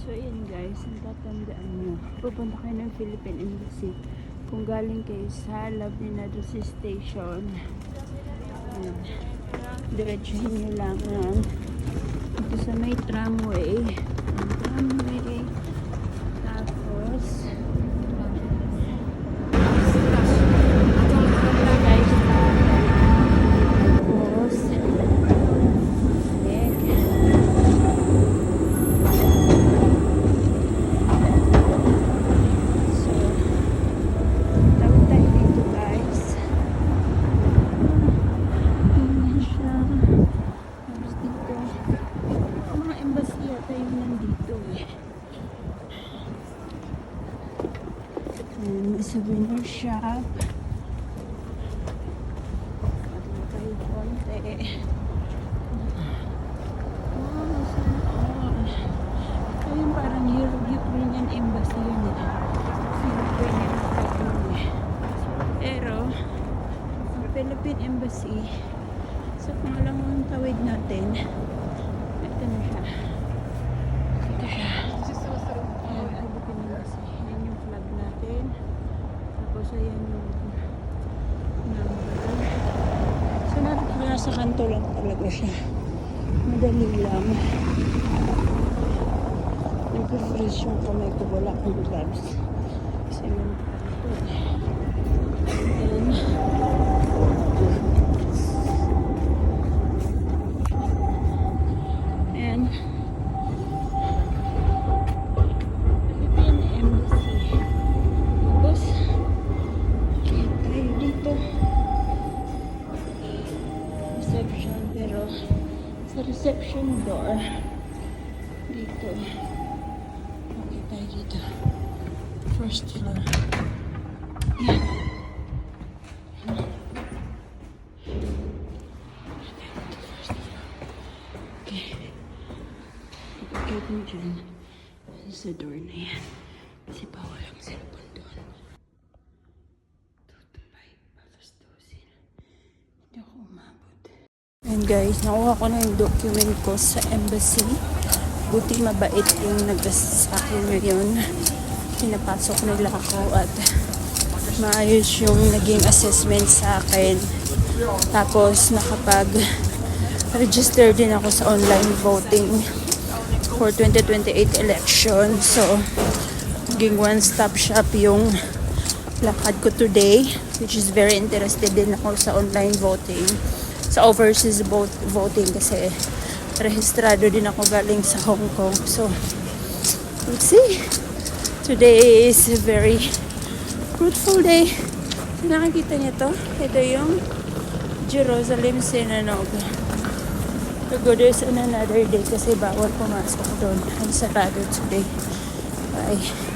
So yun guys, natatandaan nyo, pupunta kayo ng Philippine Embassy kung galing kayo sa Labinado Station. Ayan. Diretsuhin nyo lang yan dito sa may tramway. Tramway. Tapos souvenir shop. Patuloy tayo konti. Wow, sana all. Ito yung parang Ukrainian embassy yun eh. Ukrainian embassy. Pero, ang Philippine Embassy, sa pangalawang tawid natin, ito na siya. Ito siya. Philippine Embassy. Yan yung flag natin. Tapos ayan yung number. So nasa kanto lang talaga siya. Madali lang. Nag-freeze yung kamay ko, wala akong gloves. Kasi yung kanto. And pero sa reception door dito, okay tayo dito, first floor. Yan. Okay, ipagkait mo dyan sa door na yan kasi bawal ang cellphone doon. Hindi ako umabot. And guys, nakuha ko na yung document ko sa embassy. Buti mabait yung nag-assist sa akin ngayon. Pinapasok nila ako at maayos yung naging assessment sa akin. Tapos nakapag-register din ako sa online voting for 2028 election. So, naging one-stop shop yung lakad ko today, which is very interested din ako sa online voting. Sa overseas voting kasi rehistrado din ako galing sa Hong Kong. So, let's see. Today is a very fruitful day. So, nakikita niyo to? Ito yung Jerusalem Synagogue. So, go there's another day kasi bawal pumasok doon. Ang sarado today. Bye.